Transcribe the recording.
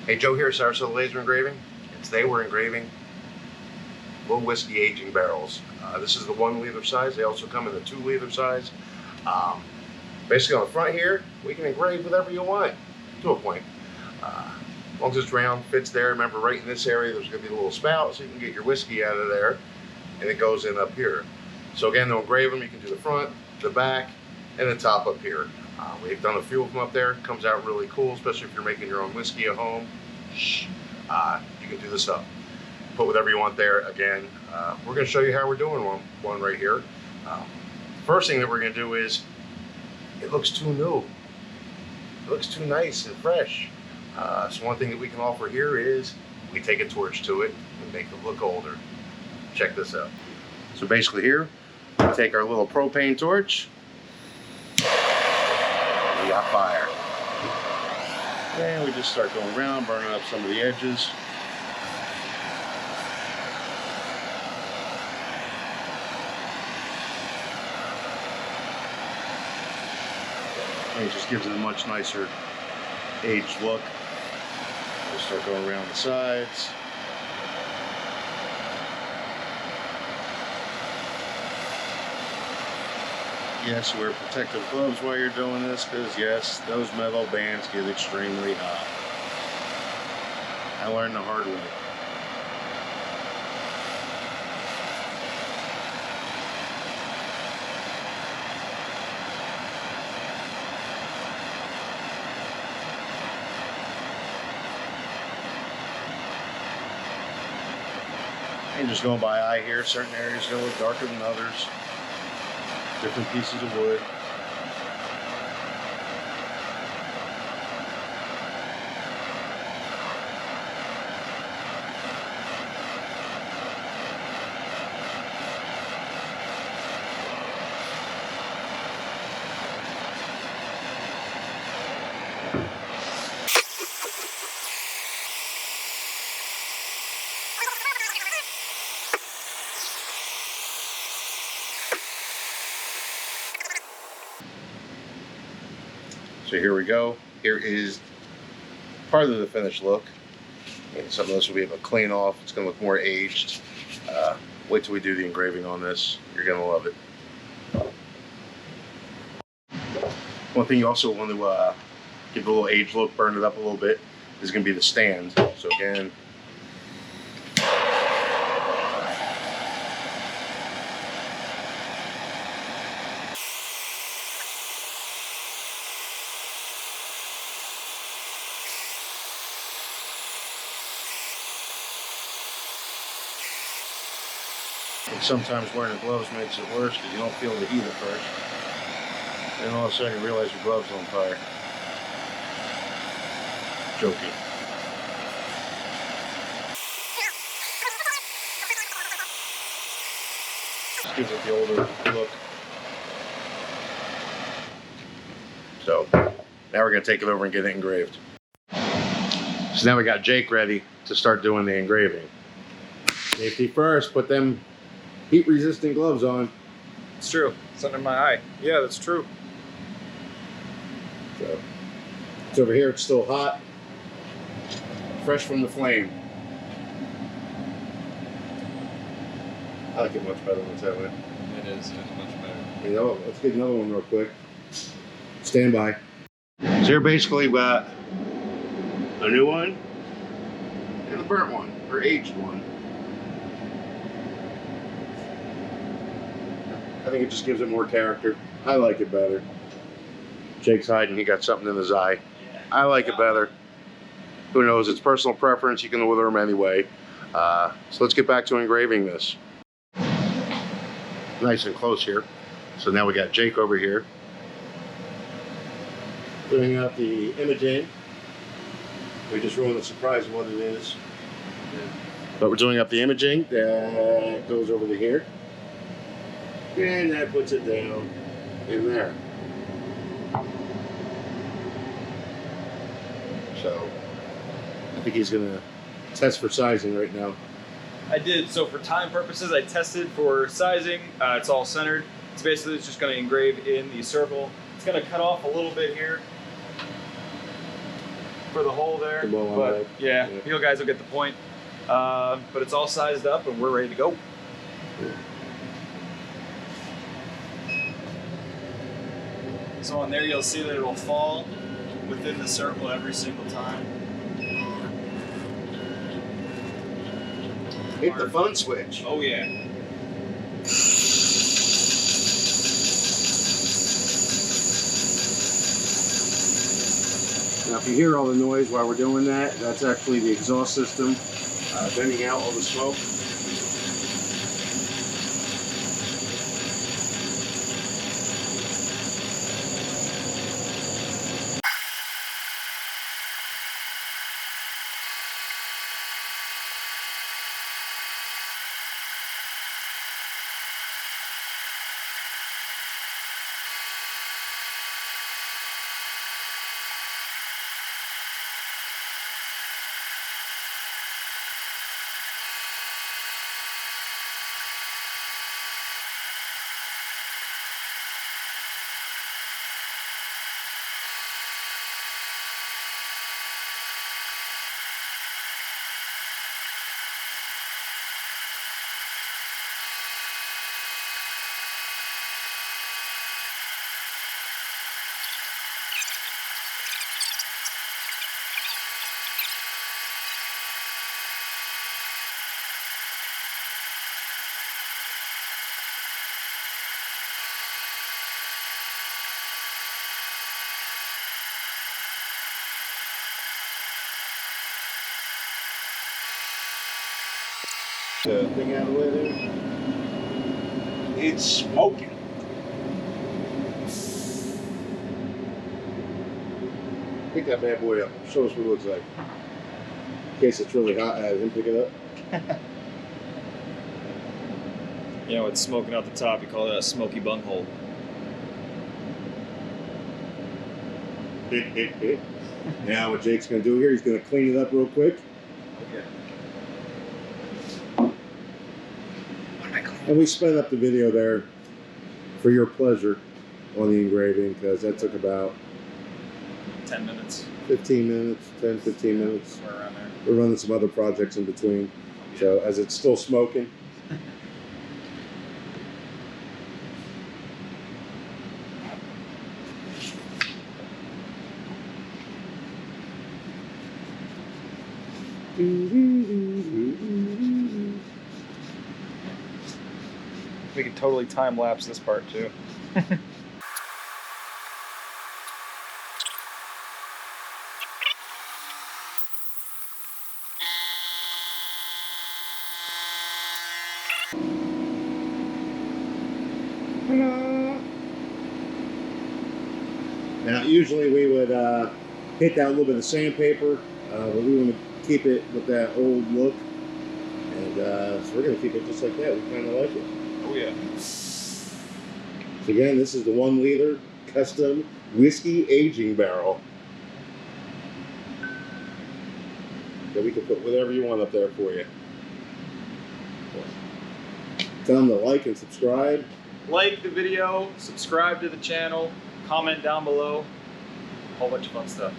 Hey, Joe here, Sarasota Laser Engraving, and today we're engraving little whiskey aging barrels. This is the 1 liter size. They also come in the 2 liter size. Basically on the front here, we can engrave whatever you want, to a point. As long as it's round, fits there. Remember, right in this area, there's going to be a little spout, so you can get your whiskey out of there, and it goes in up here. So again, to engrave them, you can do the front, the back, and the top up here. We've done a few of them up there. Comes out really cool, especially if you're making your own whiskey at home. You can do this up. Put whatever you want there. Again, we're going to show you how we're doing one right here. First thing that we're going to do is, it looks too new. It looks too nice and fresh. So one thing that we can offer here is we take a torch to it and make it look older. Check this out. So basically here, we take our little propane torch. We got fire. And we just start going around, burning up some of the edges. And it just gives it a much nicer aged look. We'll start going around the sides. Yes, wear protective gloves while you're doing this, because yes, those metal bands get extremely hot. I learned the hard way. And just going by eye here, certain areas go a little darker than others. Different pieces of wood. So here we go. Here is part of the finished look. And some of this will be able to clean off. It's going to look more aged. Wait till we do the engraving on this. You're going to love it. One thing you also want to give a little aged look, burn it up a little bit, is going to be the stand. So again, and sometimes wearing the gloves makes it worse because you don't feel the heat at first. Then all of a sudden you realize your glove's on fire. Joking. Just gives it the older look. So now we're going to take it over and get it engraved. So now we got Jake ready to start doing the engraving. Safety first, put them heat resistant gloves on. It's true. It's under my eye. Yeah, that's true. So it's over here, it's still hot. Fresh from the flame. I like it much better when it's that way. It is. It's much better. You know, let's get another one real quick. Stand by. So here basically we got a new one and a burnt one, or aged one. I think it just gives it more character. I like it better. Jake's hiding, he got something in his eye. I like it better. Who knows, it's personal preference, you can order them anyway. So let's get back to engraving this. Nice and close here. So now we got Jake over here doing out the imaging. We just ruined the surprise of what it is. But we're doing up the imaging. That goes over to here. And that puts it down in there. So I think he's gonna test for sizing right now. I did. So for time purposes, I tested for sizing. It's all centered. It's basically just going to engrave in the circle. It's going to cut off a little bit here. for the hole there. The Molon But Labe. yeah, Yeah. you guys will get the point. But it's all sized up and we're ready to go. So on there you'll see that it will fall within the circle every single time. Hit the fun switch. Oh yeah. Now, if you hear all the noise while we're doing that, that's actually the exhaust system venting out all the smoke. The thing out of the way there. It's smoking. Pick that bad boy up. Show us what it looks like. In case it's really hot, I have him pick it up. You know, it's smoking out the top. You call that a smoky bunghole. Now what Jake's going to do here, he's going to clean it up real quick. Okay. And we sped up the video there for your pleasure on the engraving because that took about 10 minutes. 15 minutes, 10, 15 minutes. Somewhere around there. We're running some other projects in between. So as it's still smoking. We could totally time lapse this part too. Now, usually we would hit that a little bit of sandpaper, but we want to keep it with that old look. And so we're going to keep it just like that. We kind of like it. Oh yeah. So again, this is the 1 liter custom whiskey aging barrel. So we can put whatever you want up there for you. Tell them to like and subscribe. Like the video, subscribe to the channel, comment down below, a whole bunch of fun stuff.